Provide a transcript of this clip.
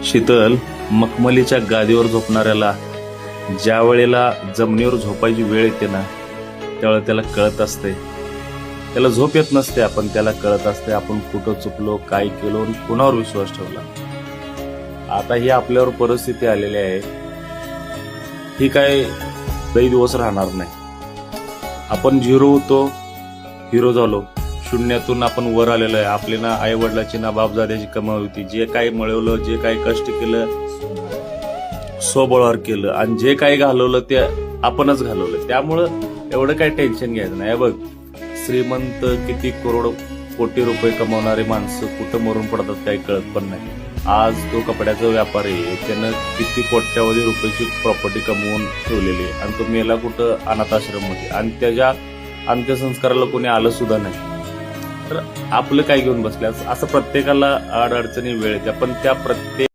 शीतल, मखमलीच्या गादीवर झोपणाऱ्याला ज्या वेळेला जमिनीवर झोपायची वेळ येते ना, त्यावेळेला त्याला कळत असते. त्याला झोप येत नसते, आपण त्याला कळत असते आपण कुठं चुकलो, काय केलो, कुणावर विश्वास ठेवला. आता ही आपल्यावर परिस्थिती आलेली आहे, ही काय लई दिवस राहणार नाही. आपण झिरो होतो, हिरो झालो. शून्यातून आपण वर आलेलो आहे. आपली ना आई वडिलाची ना बापजाद्याची कमाई होती. जे काही मिळवलं, जे काही कष्ट केलं, स्वबळावर केलं, आणि जे काही घालवलं ते आपणच घालवलं. त्यामुळं एवढं काही टेन्शन घ्यायचं नाही. बघ, श्रीमंत किती करोड कोटी रुपये कमावणारे माणसं कुठं मरून पडतात काही कळत पण नाही. आज तो कपड्याचा व्यापारी आहे, त्यानं किती कोट्यावधी रुपयाची प्रॉपर्टी कमवून ठेवलेली आहे, आणि तो मेला कुठं अनाथ आश्रममध्ये, आणि त्याच्या अंत्यसंस्काराला कोणी आलं सुद्धा नाही. तर आपलं काय घेऊन बसल्या असं प्रत्येकाला अडचणी वेळ येते. पण त्या प्रत्येक